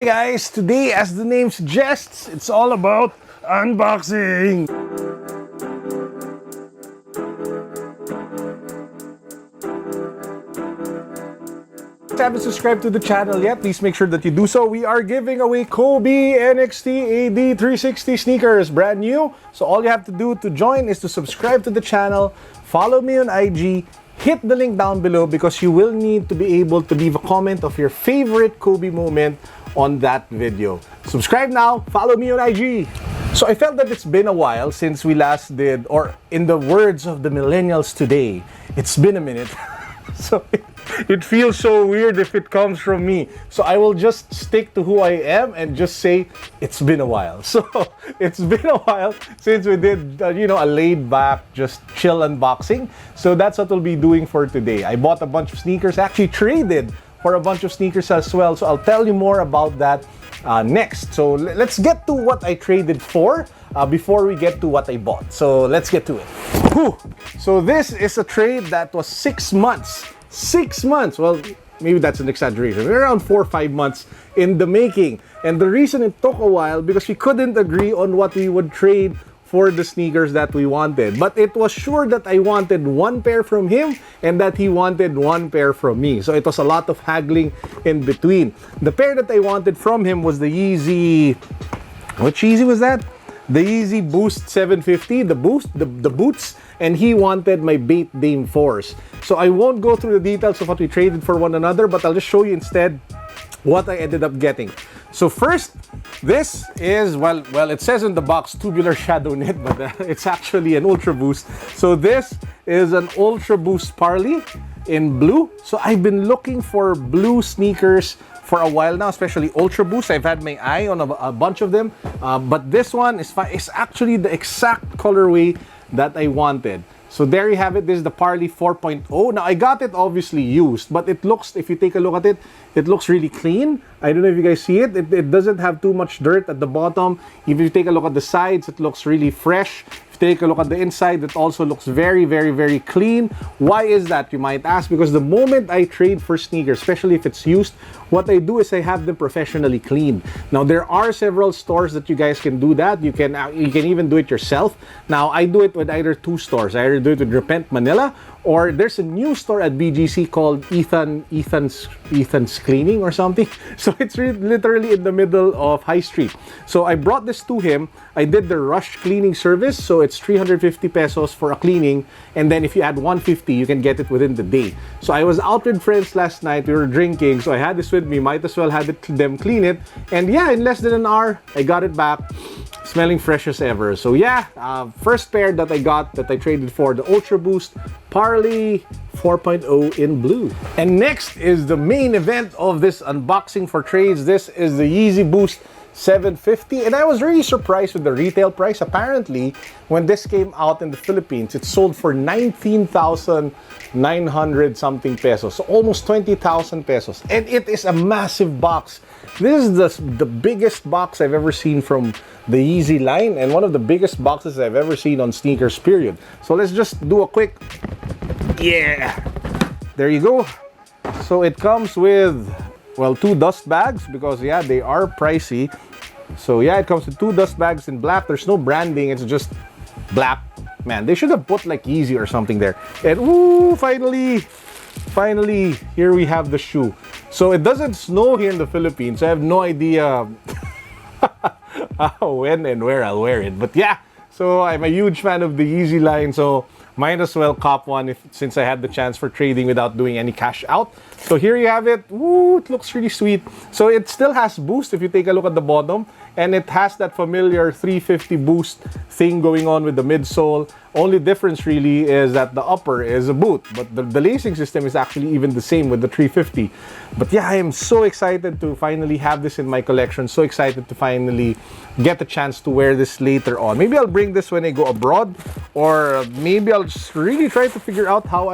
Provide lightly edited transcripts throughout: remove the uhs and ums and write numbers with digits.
Hey guys, today as the name suggests, it's all about unboxing. If you haven't subscribed to the channel yet, please make sure that you do so. We are giving away Kobe NXT AD 360 sneakers, brand new. So all you have to do to join is to subscribe to the channel, follow me on IG, hit the link down below because you will need to be able to leave a comment of your favorite Kobe moment on that video. Subscribe now, follow me on IG. So I felt that it's been a while since we last did, or in the words of the millennials today, it's been a minute. So it feels so weird if it comes from me. So I will just stick to who I am and just say it's been a while. So it's been a while since we did, a laid back, just chill unboxing. So that's what we'll be doing for today. I bought a bunch of sneakers, actually traded for a bunch of sneakers as well. So I'll tell you more about that next. So let's get to what I traded for before we get to what I bought. So let's get to it. Whew. So this is a trade that was 6 months. 6 months. Well, maybe that's an exaggeration. Around 4 or 5 months in the making. And the reason it took a while because we couldn't agree on what we would trade for the sneakers that we wanted. But it was sure that I wanted one pair from him and that he wanted one pair from me. So it was a lot of haggling in between. The pair that I wanted from him was the YEEZY... Which YEEZY was that? The YEEZY Boost 750, the boots, and he wanted my Bait Dame 4s. So I won't go through the details of what we traded for one another, but I'll just show you instead what I ended up getting. So first, this is, well, it says in the box tubular shadow knit, but it's actually an Ultra Boost. So this is an Ultra Boost Parley in blue. So I've been looking for blue sneakers for a while now, especially Ultra Boost. I've had my eye on a bunch of them, but this one is actually the exact colorway that I wanted. So there you have it. This is the Parley 4.0. Now I got it obviously used, but it looks, if you take a look at it, it looks really clean. I don't know if you guys see it. It doesn't have too much dirt at the bottom. If you take a look at the sides, it looks really fresh. Take a look at the inside, it also looks very, very, very clean. Why is that, you might ask? Because the moment I trade for sneakers, especially if it's used, what I do is I have them professionally cleaned. Now there are several stores that you guys can do that. You can even do it yourself. Now I do it with either two stores. I either do it with Repent Manila, or there's a new store at BGC called Ethan's Cleaning or something. So it's literally in the middle of High Street. So I brought this to him. I did the rush cleaning service. So it's 350 pesos for a cleaning. And then if you add 150, you can get it within the day. So I was out with friends last night. We were drinking. So I had this with me. Might as well have them clean it. And yeah, in less than an hour, I got it back. Smelling fresh as ever. So yeah, first pair that I got that I traded for, the Ultra Boost Parley 4.0 in blue. And next is the main event of this unboxing for trades. This is the YEEZY Boost 750, and I was really surprised with the retail price. Apparently, when this came out in the Philippines, it sold for 19,900 something pesos, so almost 20,000 pesos, and it is a massive box. This is the biggest box I've ever seen from the YEEZY line, and one of the biggest boxes I've ever seen on sneakers, period. So let's just do a quick, yeah, there you go. So it comes with, well, 2 dust bags because yeah, they are pricey. So yeah, it comes with 2 dust bags in black. There's no branding, it's just black. Man, they should have put like YEEZY or something there. And ooh, finally, here we have the shoe. So it doesn't snow here in the Philippines. I have no idea when and where I'll wear it. But yeah, so I'm a huge fan of the YEEZY line. So might as well cop one since I had the chance for trading without doing any cash out. So here you have it. Ooh, it looks really sweet. So it still has boost if you take a look at the bottom. And it has that familiar 350 boost thing going on with the midsole. Only difference really is that the upper is a boot. But the lacing system is actually even the same with the 350. But yeah, I am so excited to finally have this in my collection. So excited to finally get the chance to wear this later on. Maybe I'll bring this when I go abroad. Or maybe I'll just really try to figure out how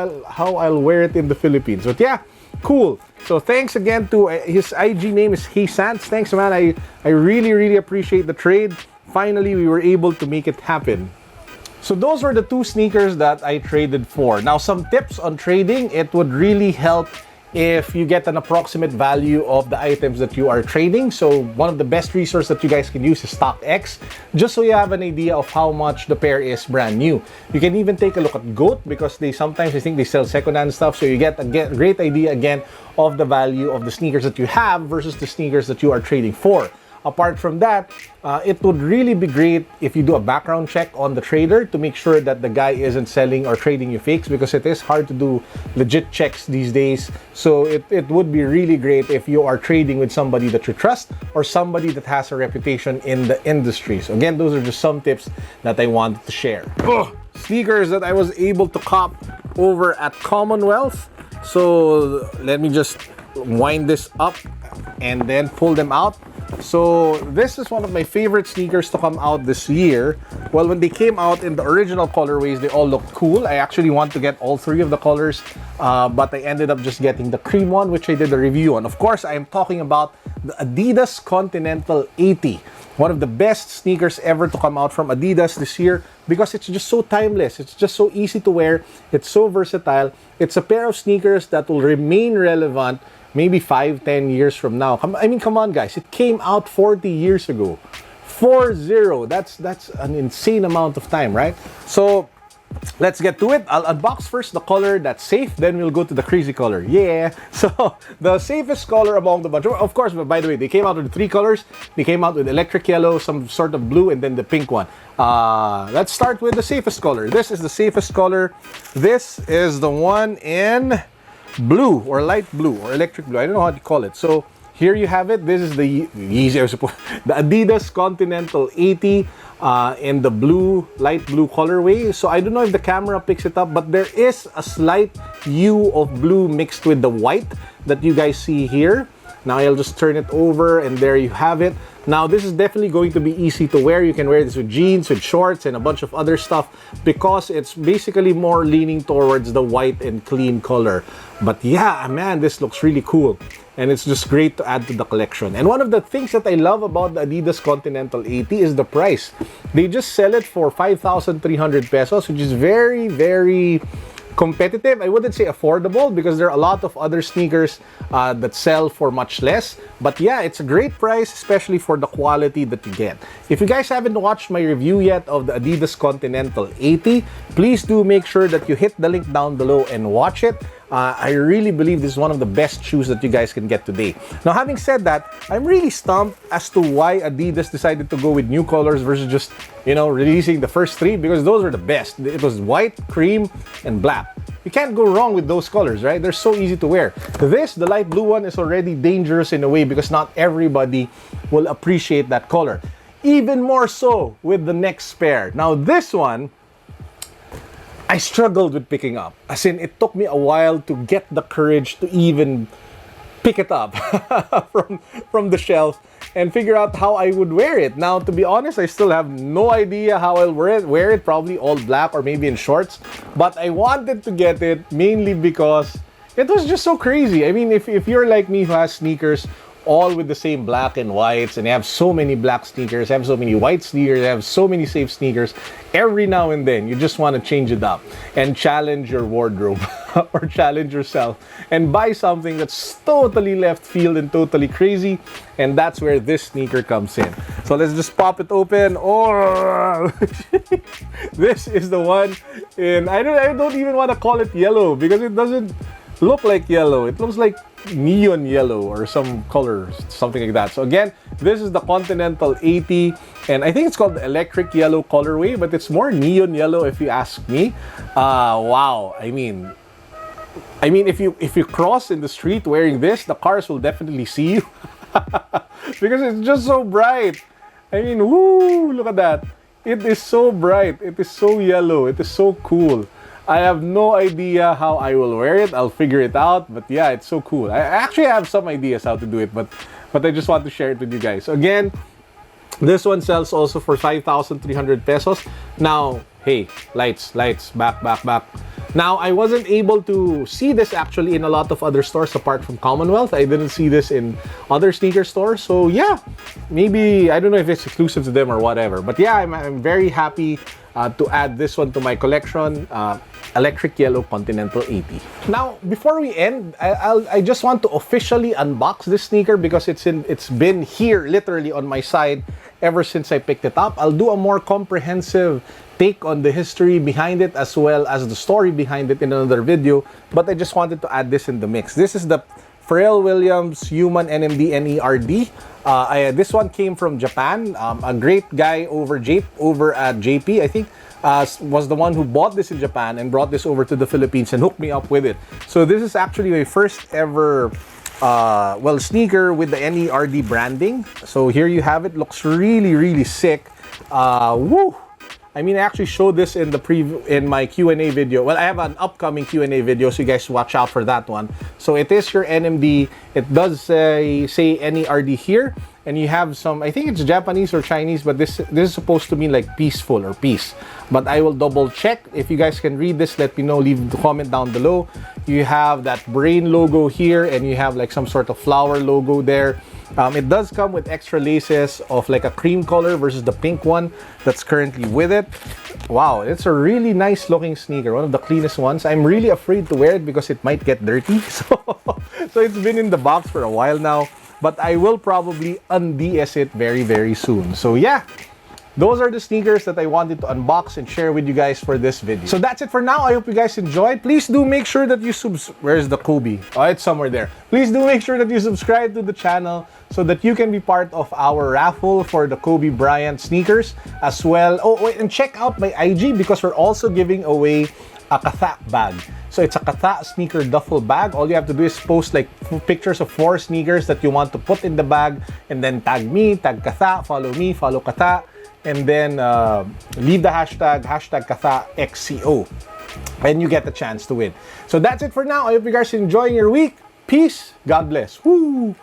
I'll wear it in the Philippines. But yeah, cool. So thanks again to his IG name is HeySants. Thanks, man. I really appreciate the trade. Finally, we were able to make it happen. So those were the 2 sneakers that I traded for. Now, some tips on trading. It would really help if you get an approximate value of the items that you are trading. So one of the best resources that you guys can use is StockX, just so you have an idea of how much the pair is brand new. You can even take a look at GOAT, because they sometimes, I think they sell second-hand stuff, so you get a great idea again of the value of the sneakers that you have versus the sneakers that you are trading for. Apart from that, it would really be great if you do a background check on the trader to make sure that the guy isn't selling or trading you fakes, because it is hard to do legit checks these days. So it would be really great if you are trading with somebody that you trust or somebody that has a reputation in the industry. So again, those are just some tips that I wanted to share. Sneakers that I was able to cop over at Commonwealth. So let me just wind this up and then pull them out. So this is one of my favorite sneakers to come out this year. Well, when they came out in the original colorways, they all looked cool. I actually want to get all three of the colors, but I ended up just getting the cream one, which I did a review on. Of course, I am talking about the Adidas Continental 80. One of the best sneakers ever to come out from Adidas this year, because it's just so timeless. It's just so easy to wear. It's so versatile. It's a pair of sneakers that will remain relevant maybe 5-10 years from now. I mean, come on, guys. It came out 40 years ago. 40. That's an insane amount of time, right? So let's get to it. I'll unbox first the color that's safe, then we'll go to the crazy color. Yeah. So the safest color among the bunch. Of course, by the way, they came out with 3 colors. They came out with electric yellow, some sort of blue, and then the pink one. Let's start with the safest color. This is the safest color. This is the one in blue or light blue or electric blue. I don't know how to call it. So here you have it. This is the YEEZY, the Adidas Continental 80 in the blue, light blue colorway. So I don't know if the camera picks it up, but there is a slight hue of blue mixed with the white that you guys see here. Now I'll just turn it over and there you have it. Now this is definitely going to be easy to wear. You can wear this with jeans, with shorts, and a bunch of other stuff, because it's basically more leaning towards the white and clean color. But yeah, man, this looks really cool. And it's just great to add to the collection. And one of the things that I love about the Adidas Continental 80 is the price. They just sell it for 5,300 pesos, which is very, very competitive. I wouldn't say affordable, because there are a lot of other sneakers that sell for much less. But yeah, it's a great price, especially for the quality that you get. If you guys haven't watched my review yet of the Adidas Continental 80, please do make sure that you hit the link down below and watch it. I really believe this is one of the best shoes that you guys can get today. Now, having said that, I'm really stumped as to why Adidas decided to go with new colors versus just, you know, releasing the first 3, because those are the best. It was white, cream, and black. You can't go wrong with those colors, right? They're so easy to wear. This, the light blue one, is already dangerous in a way, because not everybody will appreciate that color. Even more so with the next pair. Now, this one, I struggled with picking up. As in, it took me a while to get the courage to even pick it up from the shelf and figure out how I would wear it. Now, to be honest, I still have no idea how I'll wear it, probably all black or maybe in shorts. But I wanted to get it mainly because it was just so crazy. I mean, if you're like me who has sneakers all with the same black and whites, and I have so many black sneakers, I have so many white sneakers, I have so many safe sneakers, every now and then you just want to change it up and challenge your wardrobe or challenge yourself and buy something that's totally left field and totally crazy, and that's where this sneaker comes in. So let's just pop it open. Oh, this is the one in, I don't even want to call it yellow, because it doesn't look like yellow. It looks like neon yellow or some color, something like that. So again, this is the Continental 80, and I think it's called the electric yellow colorway, but it's more neon yellow if you ask me. Wow. I mean, if you cross in the street wearing this, the cars will definitely see you because it's just so bright. I mean, woo, look at that. It is so bright. It is so yellow. It is so cool. I have no idea how I will wear it. I'll figure it out. But yeah, it's so cool. I actually have some ideas how to do it, but I just want to share it with you guys. So again, this one sells also for 5,300 pesos. Now, hey, lights, back. Now, I wasn't able to see this actually in a lot of other stores apart from Commonwealth. I didn't see this in other sneaker stores. So yeah, maybe, I don't know if it's exclusive to them or whatever. But yeah, I'm very happy to add this one to my collection. Electric Yellow Continental 80. Now, before we end, I just want to officially unbox this sneaker because it's been here literally on my side ever since I picked it up. I'll do a more comprehensive take on the history behind it as well as the story behind it in another video, but I just wanted to add this in the mix. This is the Pharrell Williams Human NMD N.E.R.D. This one came from Japan. A great guy over at JP, I think, was the one who bought this in Japan and brought this over to the Philippines and hooked me up with it. So this is actually my first ever sneaker with the N.E.R.D branding. So here you have it. Looks really, really sick. Woo! I mean, I actually showed this in my Q&A video. Well, I have an upcoming Q&A video, so you guys watch out for that one. So it is your NMD. It does say N.E.R.D here, and you have some, I think it's Japanese or Chinese, but this is supposed to mean like peaceful or peace. But I will double check. If you guys can read this, let me know. Leave the comment down below. You have that brain logo here, and you have like some sort of flower logo there. It does come with extra laces of like a cream color versus the pink one that's currently with it. Wow, it's a really nice looking sneaker, one of the cleanest ones. I'm really afraid to wear it because it might get dirty. So it's been in the box for a while now, but I will probably un-DS it very, very soon. So yeah, those are the sneakers that I wanted to unbox and share with you guys for this video. So that's it for now. I hope you guys enjoyed. Please do make sure that you Where's the Kobe? Oh, it's somewhere there. Please do make sure that you subscribe to the channel so that you can be part of our raffle for the Kobe Bryant sneakers as well. Oh, wait, and check out my IG because we're also giving away a Katha bag. So it's a Katha sneaker duffel bag. All you have to do is post like pictures of 4 sneakers that you want to put in the bag, and then tag me, tag Katha, follow me, follow Katha, and then leave the hashtag KathaXCO, and you get the chance to win. So that's it for now. I hope you guys are enjoying your week. Peace. God bless. Woo!